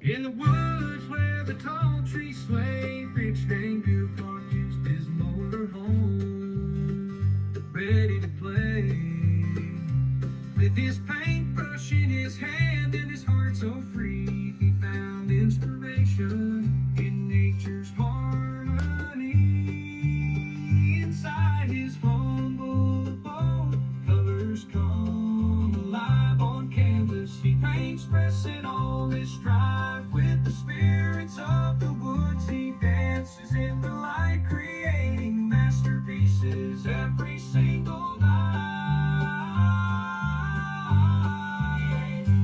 In the woods where the tall trees sway, Rich Van Gupon used his motor home, ready to play. With his paintbrush in his hand and his heart so free, he found inspiration in nature's harmony. Inside his humble abode, colors come alive on canvas. He paints, expressing all his strife with the spirits of the woods. He dances in the light, creating masterpieces every single night.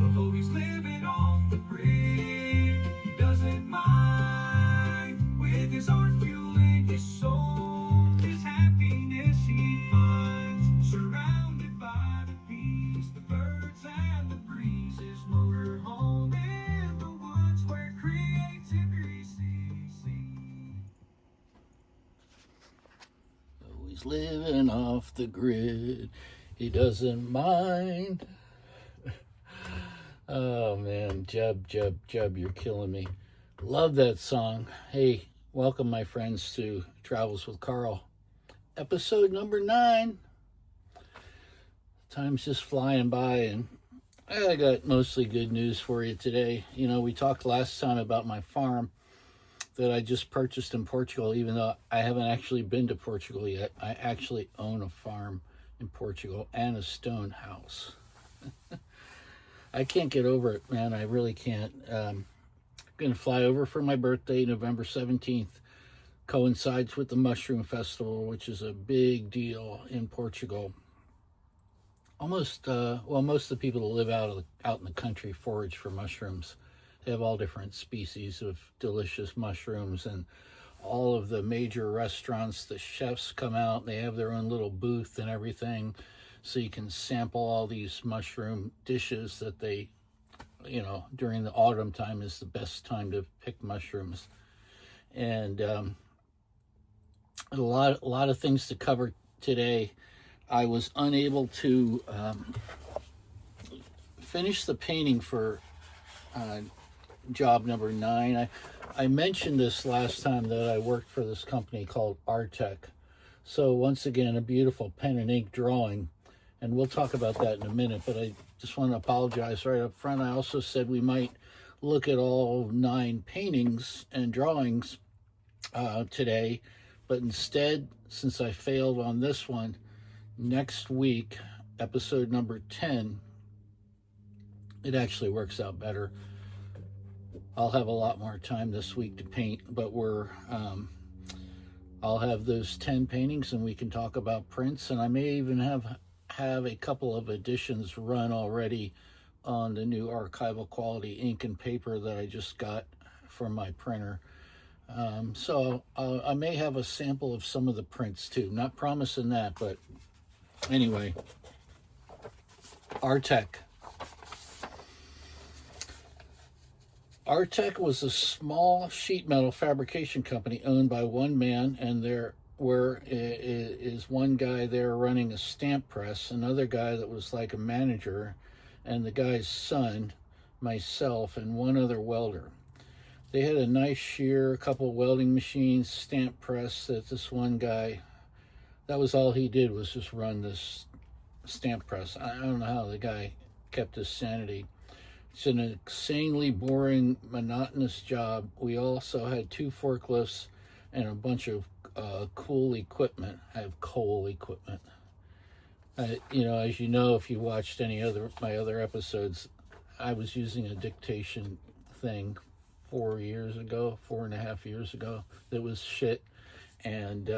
Although he's living off the grid, he doesn't mind. With his art fueling his soul, his happiness he finds, surrounded by the bees, the birds, and the breeze. His motor home in the woods where creativity sees. Oh, he's living off the grid. He doesn't mind. Oh man, Jub, you're killing me. Love that song. Hey, welcome my friends to Travels with Carl. Episode number 9. Time's just flying by, and I got mostly good news for you today. You know, we talked last time about my farm that I just purchased in Portugal, even though I haven't actually been to Portugal yet. I actually own a farm in Portugal and a stone house. I can't get over it, man. I really can't. I'm going to fly over for my birthday, November 17th. Coincides with the Mushroom Festival, which is a big deal in Portugal. Most of the people that live out in the country forage for mushrooms. They have all different species of delicious mushrooms, and all of the major restaurants, the chefs come out, they have their own little booth and everything, so you can sample all these mushroom dishes that they, you know, during the autumn time is the best time to pick mushrooms. And a lot of things to cover today. I was unable to finish the painting for job number 9. I mentioned this last time that I worked for this company called Artec. So once again, a beautiful pen and ink drawing, and we'll talk about that in a minute, but I just want to apologize right up front. I also said we might look at all 9 paintings and drawings today, but instead, since I failed on this one, next week, episode number 10, it actually works out better. I'll have a lot more time this week to paint, but I'll have those 10 paintings and we can talk about prints, and I may even have a couple of editions run already on the new archival quality ink and paper that I just got from my printer. So I may have a sample of some of the prints too. Not promising that, but anyway, Artec. Artec was a small sheet metal fabrication company owned by one man, and there is one guy there running a stamp press, another guy that was like a manager, and the guy's son, myself, and one other welder. They had a nice shear, a couple welding machines, stamp press that this one guy, that was all he did, was just run this stamp press. I don't know how the guy kept his sanity. It's an insanely boring, monotonous job. We also had 2 forklifts and a bunch of cool equipment. I have coal equipment. You know, as you know, if you watched my other episodes, I was using a dictation thing 4.5 years ago. That was shit, and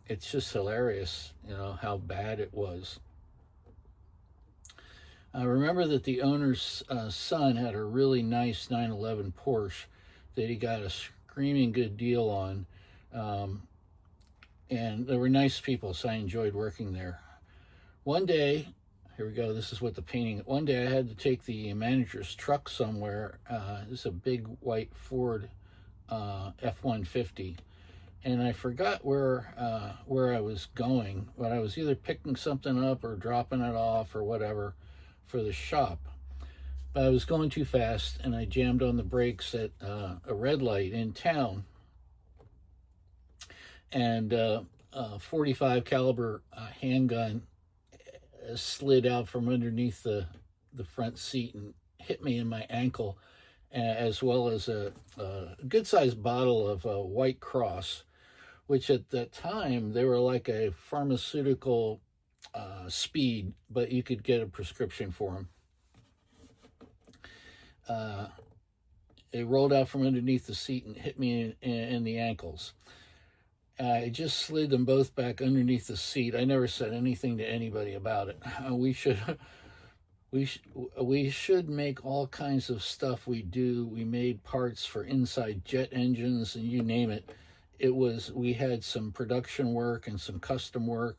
it's just hilarious, you know, how bad it was. I remember that the owner's son had a really nice 911 Porsche that he got a screaming good deal on. And they were nice people, so I enjoyed working there. One day, here we go, this is what the painting, one day I had to take the manager's truck somewhere. This is a big white Ford F-150. And I forgot where I was going, but I was either picking something up or dropping it off or whatever for the shop. But I was going too fast, and I jammed on the brakes at a red light in town, and a 45 caliber handgun slid out from underneath the front seat and hit me in my ankle, as well as a good sized bottle of White Cross, which at that time they were like a pharmaceutical speed, but you could get a prescription for them. It rolled out from underneath the seat and hit me in the ankles. I just slid them both back underneath the seat. I never said anything to anybody about it. We should make all kinds of stuff we do. We made parts for inside jet engines and you name it. We had some production work and some custom work.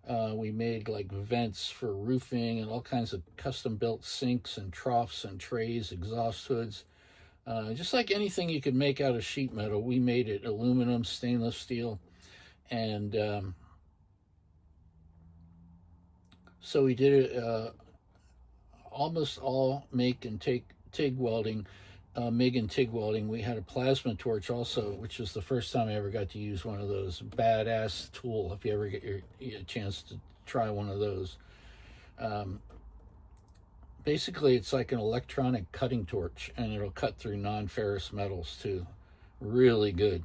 We made like vents for roofing and all kinds of custom built sinks and troughs and trays, exhaust hoods. Just like anything you could make out of sheet metal, we made it aluminum, stainless steel, and so we did it almost all MIG and TIG welding. MIG and TIG welding. We had a plasma torch also, which was the first time I ever got to use one of those. Badass tool if you ever get a chance to try one of those. Basically, it's like an electronic cutting torch, and it'll cut through non-ferrous metals too. Really good,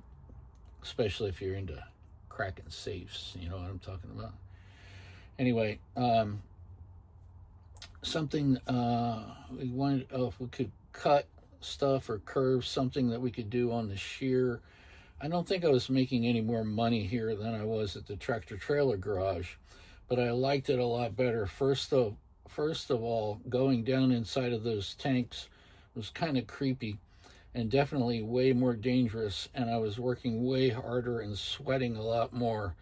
especially if you're into cracking safes. You know what I'm talking about. Anyway, something we wanted, if we could cut stuff or curve something that we could do on the shear. I don't think I was making any more money here than I was at the tractor trailer garage, but I liked it a lot better. First of all, going down inside of those tanks was kind of creepy and definitely way more dangerous, and I was working way harder and sweating a lot more.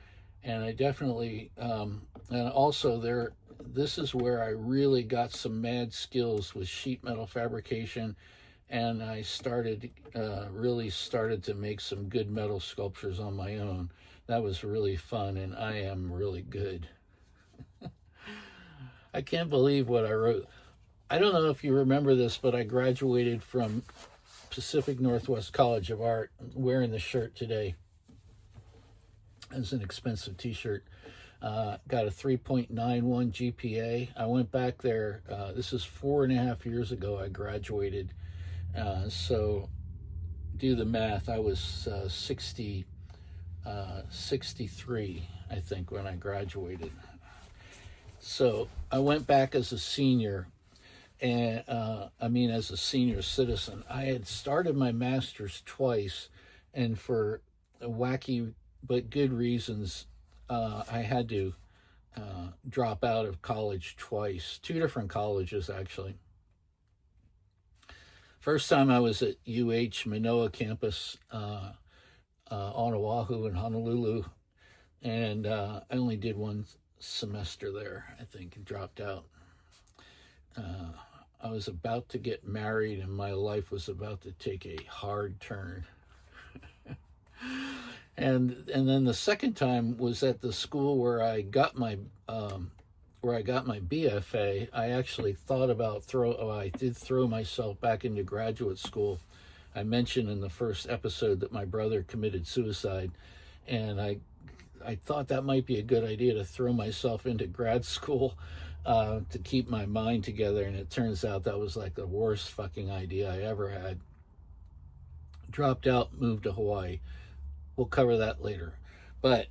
And I definitely and also this is where I really got some mad skills with sheet metal fabrication, and I really started to make some good metal sculptures on my own. That was really fun, and I am really good. I can't believe what I wrote. I don't know if you remember this, but I graduated from Pacific Northwest College of Art. I'm wearing the shirt today. It's an expensive t-shirt. Got a 3.91 GPA. I went back there. This is 4.5 years ago I graduated. So do the math. I was 63, I think, when I graduated. So I went back as a senior, and as a senior citizen. I had started my master's twice, and for wacky but good reasons, I had to drop out of college twice, 2 different colleges actually. First time I was at Manoa campus on Oahu and Honolulu, and I only did 1 semester there, I think, and dropped out. I was about to get married, and my life was about to take a hard turn. And then the second time was at the school where I got my BFA. I actually thought about I did throw myself back into graduate school. I mentioned in the first episode that my brother committed suicide, and I thought that might be a good idea to throw myself into grad school to keep my mind together, and it turns out that was like the worst fucking idea I ever had. Dropped out, moved to Hawaii. We'll cover that later, but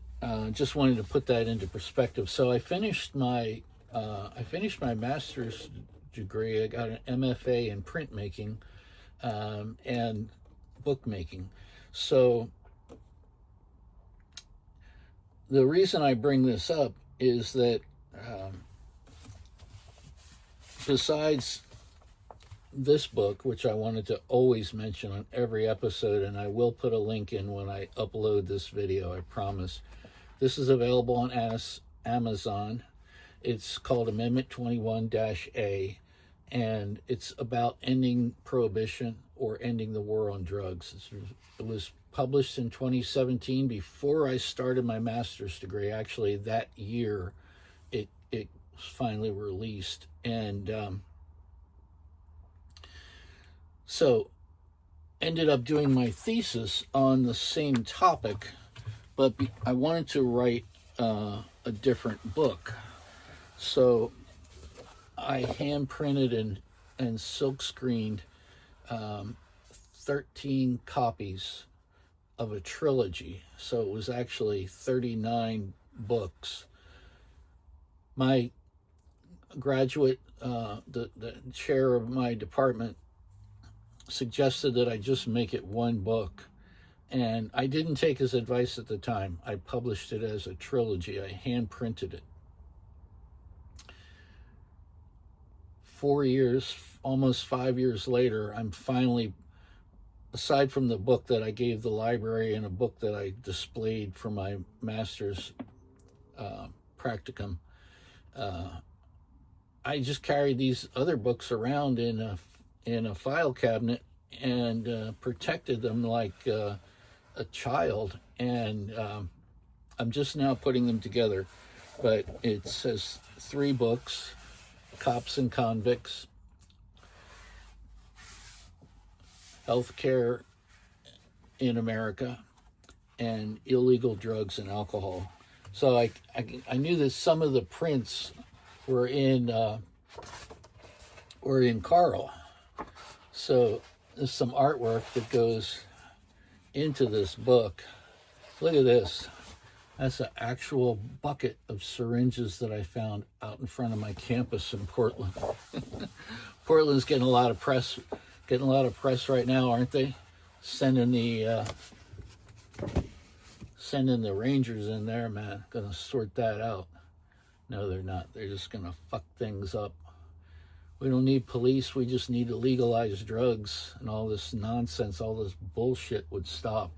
just wanted to put that into perspective. So I finished my master's degree. I got an MFA in printmaking and bookmaking. So the reason I bring this up is that besides this book, which I wanted to always mention on every episode, and I will put a link in when I upload this video, I promise. This is available on Amazon. It's called Amendment 21-A, and it's about ending prohibition or ending the war on drugs. It was published in 2017 before I started my master's degree. Actually, that year it was finally released, and So ended up doing my thesis on the same topic, but I wanted to write a different book. So I hand printed and silk screened 13 copies of a trilogy. So it was actually 39 books. My graduate, the chair of my department, suggested that I just make it one book. And I didn't take his advice at the time. I published it as a trilogy. I hand printed it. 4 years, almost 5 years later, I'm finally, aside from the book that I gave the library and a book that I displayed for my master's practicum, I just carried these other books around in a file cabinet and protected them like a child. And I'm just now putting them together. But it says 3 books: Cops and Convicts, Healthcare in America, and Illegal Drugs and Alcohol. So I knew that some of the prints were in Carl. So there's some artwork that goes into this book. Look at this. That's an actual bucket of syringes that I found out in front of my campus in Portland. Portland's getting a lot of press right now, aren't they? Sending the Rangers in there, man. Gonna sort that out. No, they're not. They're just gonna fuck things up. We don't need police. We just need to legalize drugs, and all this nonsense, all this bullshit would stop.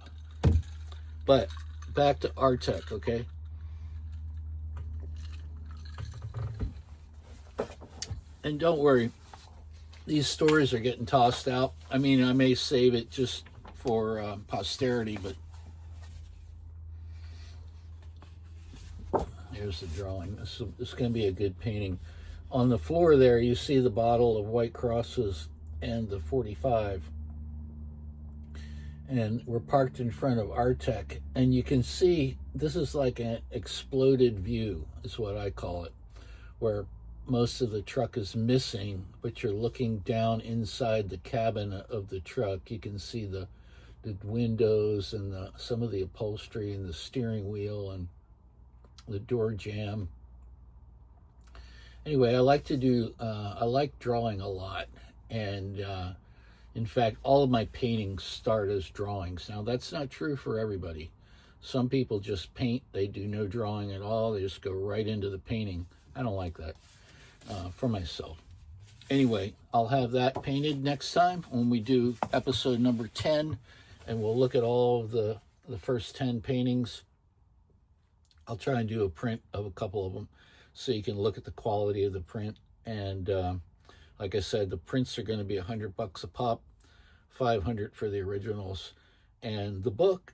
But back to Artec, okay? And don't worry, these stories are getting tossed out. I mean, I may save it just for posterity, but here's the drawing. This is going to be a good painting. On the floor there, you see the bottle of White Crosses and the 45. And we're parked in front of Artec, and you can see this is like an exploded view, is what I call it, where most of the truck is missing, but you're looking down inside the cabin of the truck. You can see the windows and some of the upholstery and the steering wheel and the door jamb. Anyway, I like drawing a lot, and in fact, all of my paintings start as drawings. Now, that's not true for everybody. Some people just paint. They do no drawing at all. They just go right into the painting. I don't like that for myself. Anyway, I'll have that painted next time when we do episode number 10, and we'll look at all of the first 10 paintings. I'll try and do a print of a couple of them so you can look at the quality of the print. And like I said, the prints are going to be $100 a pop, $500 for the originals. And the book,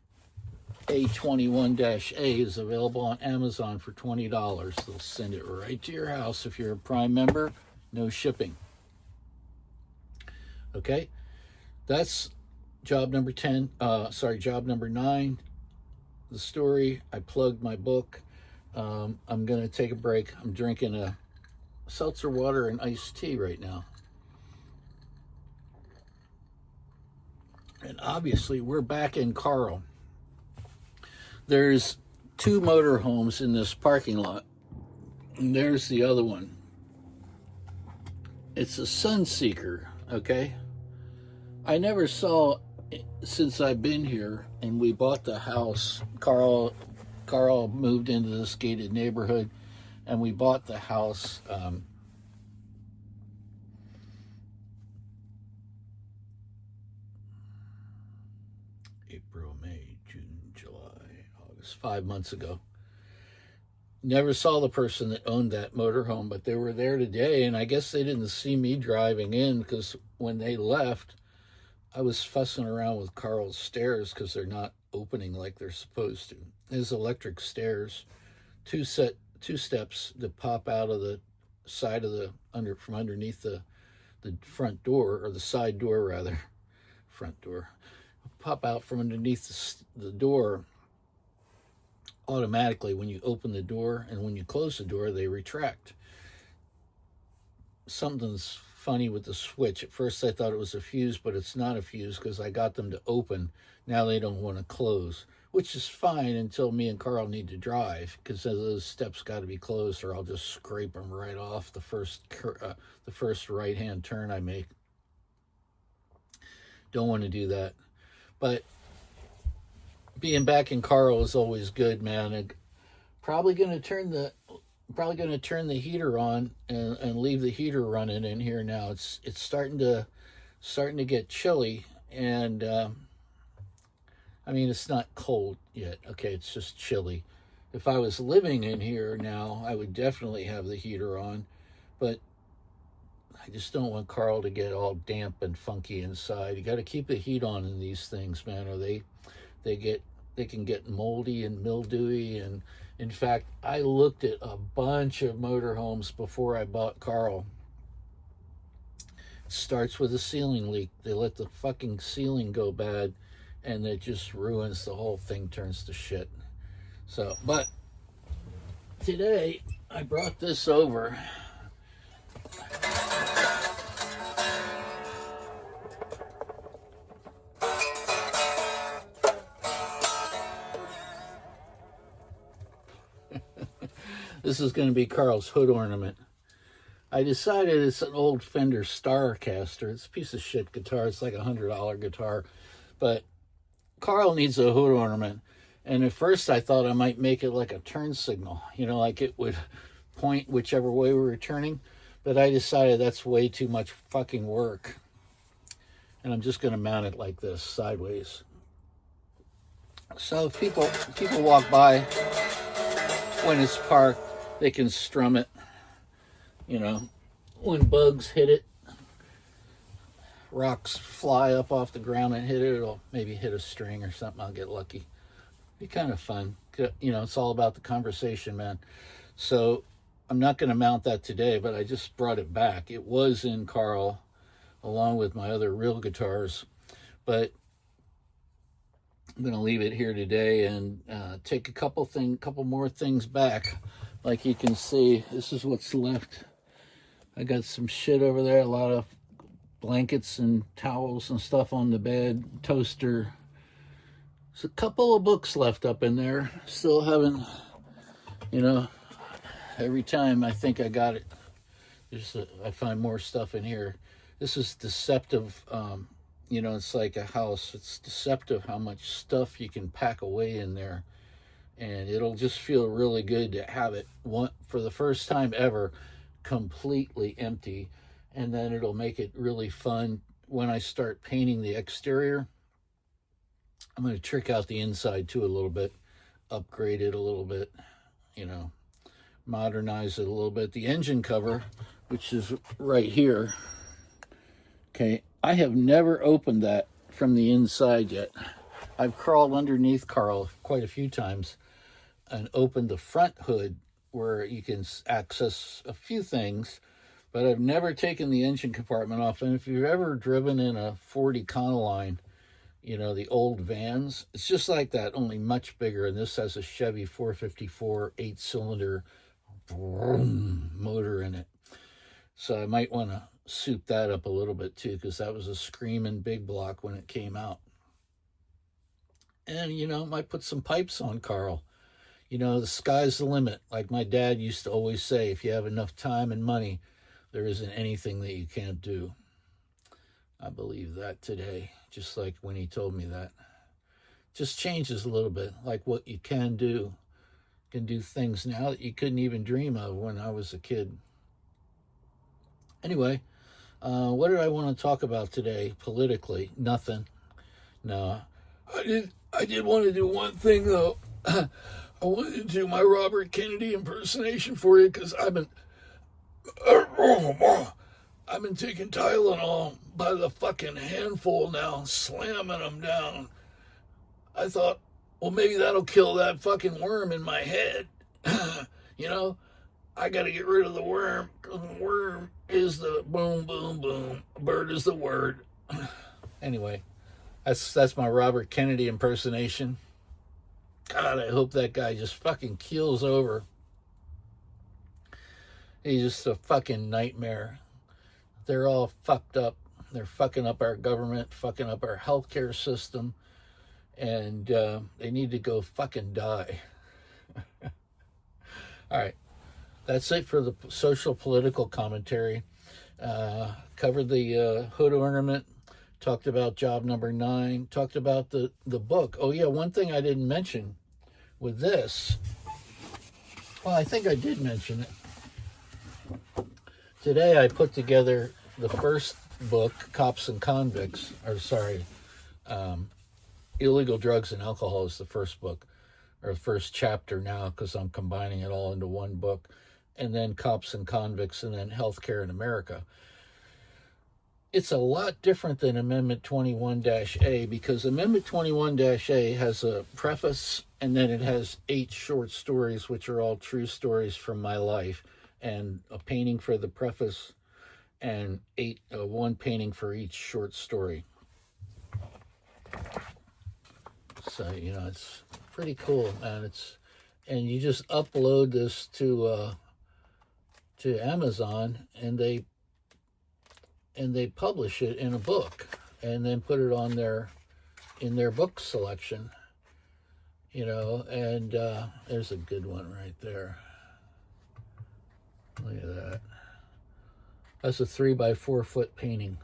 A21-A, is available on Amazon for $20. They'll send it right to your house if you're a Prime member. No shipping. Okay, that's job number 10. Job number 9. The story. I plugged my book. I'm going to take a break. I'm drinking a seltzer water and iced tea right now. And obviously, we're back in Carl. There's 2 motorhomes in this parking lot. And there's the other one. It's a Sunseeker, okay? I never saw, since I've been here and we bought the house, Carl moved into this gated neighborhood, and we bought the house April, May, June, July, August, 5 months ago. Never saw the person that owned that motorhome, but they were there today, and I guess they didn't see me driving in, because when they left, I was fussing around with Carl's stairs because they're not opening like they're supposed to. His electric stairs, two steps that pop out of the side of from underneath the the front door, or the side door rather, front door, pop out from underneath the door automatically when you open the door, and when you close the door, they retract. Something's funny with the switch. At first I thought it was a fuse, but it's not a fuse because I got them to open. Now they don't want to close, which is fine until me and Carl need to drive, because those steps got to be closed, or I'll just scrape them right off the first right-hand turn I make. Don't want to do that. But being back in Carl is always good, man. And probably going to turn the heater on and leave the heater running in here now. It's starting to get chilly, and I mean, it's not cold yet. Okay, it's just chilly. If I was living in here now, I would definitely have the heater on, but I just don't want Carl to get all damp and funky inside. You got to keep the heat on in these things, man, or they can get moldy and mildewy. And in fact, I looked at a bunch of motorhomes before I bought Carl. It starts with a ceiling leak. They let the fucking ceiling go bad, and it just ruins the whole thing, turns to shit. So, but today I brought this over. This is going to be Carl's hood ornament. I decided it's an old Fender Starcaster. It's a piece of shit guitar. It's like $100 guitar. But Carl needs a hood ornament. And at first I thought I might make it like a turn signal. You know, like it would point whichever way we were turning. But I decided that's way too much fucking work. And I'm just going to mount it like this, sideways. So if people walk by when it's parked, they can strum it. You know, when bugs hit it, rocks fly up off the ground and hit it, it'll maybe hit a string or something. I'll get lucky. Be kind of fun. You know, it's all about the conversation, man. So I'm not going to mount that today, but I just brought it back. It was in Carl along with my other real guitars, but I'm going to leave it here today and take a couple more things back. Like you can see, this is what's left. I got some shit over there, a lot of blankets and towels and stuff on the bed, toaster. There's a couple of books left up in there. Still haven't, you know, every time I think I got it, I find more stuff in here. This is deceptive. You know, it's like a house. It's deceptive how much stuff you can pack away in there. And it'll just feel really good to have it for the first time ever completely empty. And then it'll make it really fun when I start painting the exterior. I'm going to trick out the inside too a little bit, upgrade it a little bit, you know, modernize it a little bit. The engine cover, which is right here, okay, I have never opened that from the inside yet. I've crawled underneath Carl quite a few times and opened the front hood where you can access a few things, but I've never taken the engine compartment off. And if you've ever driven in a Ford Econoline, you know, the old vans, it's just like that, only much bigger. And this has a Chevy 454 8-cylinder motor in it. So I might want to soup that up a little bit too, because that was a screaming big block when it came out. And, you know, might put some pipes on Carl. You know, the sky's the limit. Like my dad used to always say, if you have enough time and money, there isn't anything that you can't do. I believe that today, just like when he told me that. Just changes a little bit, like what you can do. You can do things now that you couldn't even dream of when I was a kid. Anyway, what did I want to talk about today politically? Nothing. No. I did want to do one thing, though. I wanted to do my Robert Kennedy impersonation for you, because I've been taking Tylenol by the fucking handful now, slamming them down. I thought, well, maybe that'll kill that fucking worm in my head. You know, I got to get rid of the worm, because the worm is the boom, boom, boom. Bird is the word. Anyway, that's my Robert Kennedy impersonation. God, I hope that guy just fucking keels over. He's just a fucking nightmare. They're all fucked up. They're fucking up our government, fucking up our healthcare system, and they need to go fucking die. All right, that's it for the social political commentary. Covered the hood ornament, talked about job number 9, talked about the book. Oh yeah, one thing I didn't mention with this, well, I think I did mention it. Today I put together the first book, Cops and Convicts, Illegal Drugs and Alcohol is the first book, or the first chapter now, because I'm combining it all into one book, and then Cops and Convicts, and then Healthcare in America. It's a lot different than Amendment 21-A, because Amendment 21-A has a preface, and then it has 8 short stories, which are all true stories from my life, and a painting for the preface, and 1 painting for each short story. So, it's pretty cool, man. And you just upload this to Amazon, and they publish it in a book, and then put it on in their book selection, and there's a good one right there. Look at that. That's a 3x4 foot painting.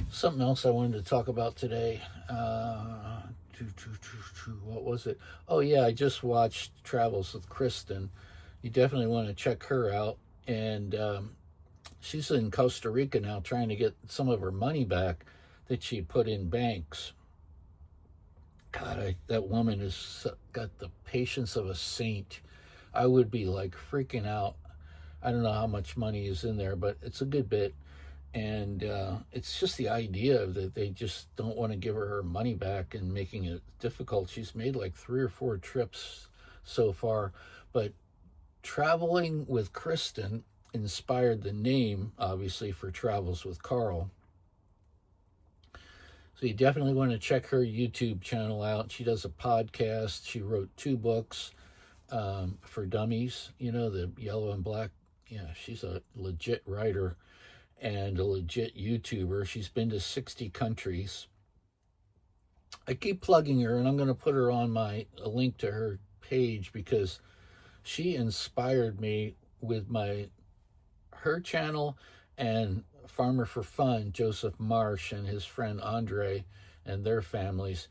Something else I wanted to talk about today. What was it? Oh yeah, I just watched Travels with Kristen. You definitely want to check her out. And she's in Costa Rica now, trying to get some of her money back that she put in banks. God, that woman has got the patience of a saint. I would be like freaking out. I don't know how much money is in there, but it's a good bit. And it's just the idea that they just don't want to give her money back and making it difficult. She's made like 3 or 4 trips so far. But Traveling with Kristen inspired the name, obviously, for Travels with Carl. So you definitely want to check her YouTube channel out. She does a podcast. She wrote 2 books for dummies, the yellow and black. Yeah, she's a legit writer and a legit YouTuber. She's been to 60 countries. I keep plugging her, and I'm going to put her on a link to her page, because she inspired me with her channel and Farmer for Fun, Joseph Marsh and his friend Andre and their families.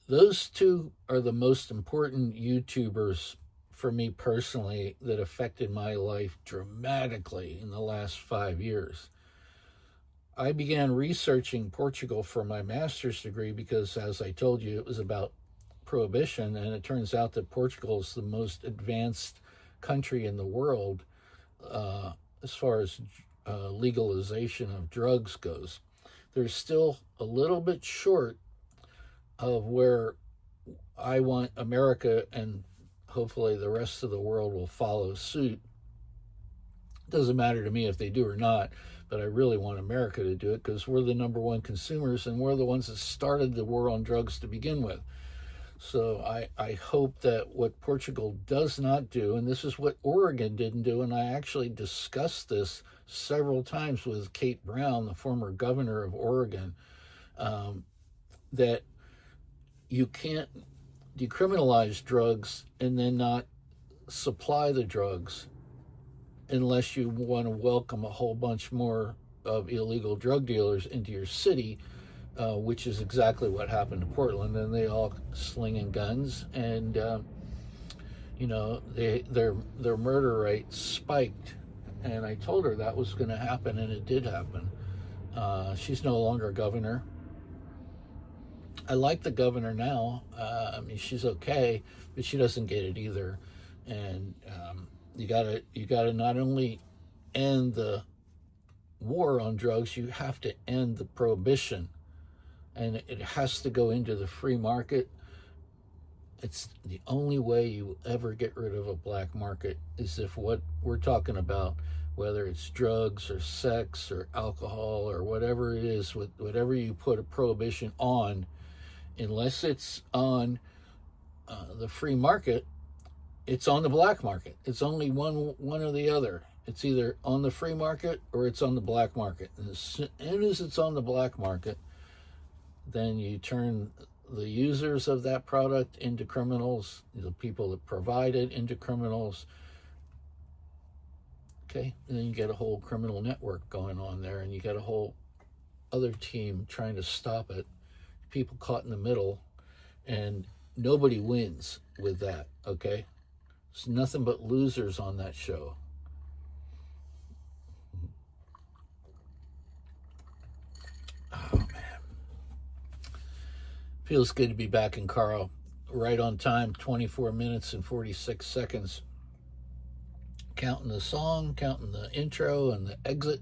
Those 2 are the most important YouTubers for me personally that affected my life dramatically in the last 5 years. I began researching Portugal for my master's degree because, as I told you, it was about prohibition, and it turns out that Portugal is the most advanced country in the world as far as legalization of drugs goes. They're still a little bit short of where I want America, and hopefully the rest of the world will follow suit. It doesn't matter to me if they do or not, but I really want America to do it, because we're the number 1 consumers, and we're the ones that started the war on drugs to begin with. So I hope that what Portugal does not do, and this is what Oregon didn't do, and I actually discussed this several times with Kate Brown, the former governor of Oregon, that you can't decriminalize drugs and then not supply the drugs unless you want to welcome a whole bunch more of illegal drug dealers into your city, which is exactly what happened to Portland. And they all slinging guns, and their murder rate spiked. And I told her that was going to happen, and it did happen. She's no longer governor. I like the governor now. She's okay, but she doesn't get it either. And you gotta not only end the war on drugs, you have to end the prohibition, and it has to go into the free market. It's the only way you ever get rid of a black market is if what we're talking about, whether it's drugs or sex or alcohol or whatever it is, whatever you put a prohibition on, unless it's on the free market, it's on the black market. It's only one or the other. It's either on the free market or it's on the black market. And as soon as it's on the black market, then you turn the users of that product into criminals, the people that provide it into criminals. Okay, and then you get a whole criminal network going on there, and you get a whole other team trying to stop it. People caught in the middle, and nobody wins with that, okay? It's nothing but losers on that show. Oh, man. Feels good to be back in Carl. Right on time, 24 minutes and 46 seconds. Counting the song, counting the intro and the exit.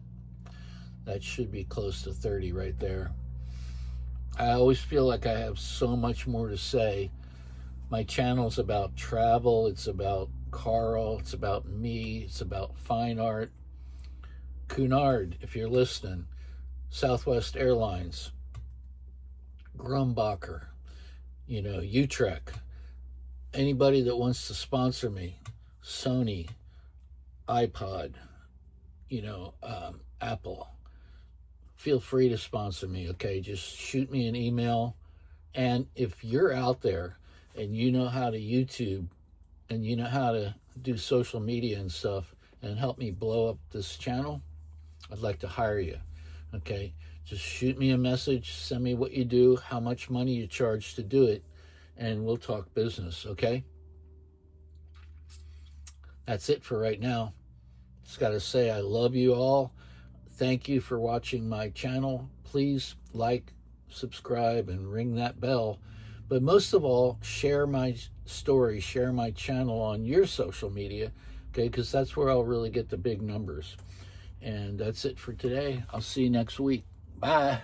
That should be close to 30 right there. I always feel like I have so much more to say. My channel's about travel, it's about Carl, it's about me, it's about fine art. Cunard, if you're listening, Southwest Airlines, Grumbacher, Utrecht, anybody that wants to sponsor me, Sony, iPod, Apple, feel free to sponsor me, okay? Just shoot me an email. And if you're out there and you know how to YouTube and you know how to do social media and stuff and help me blow up this channel, I'd like to hire you, okay? Just shoot me a message, send me what you do, how much money you charge to do it, and we'll talk business, okay? That's it for right now. Just got to say I love you all. Thank you for watching my channel. Please like, subscribe, and ring that bell. But most of all, share my story, share my channel on your social media, okay? Because that's where I'll really get the big numbers. And that's it for today. I'll see you next week. Bye.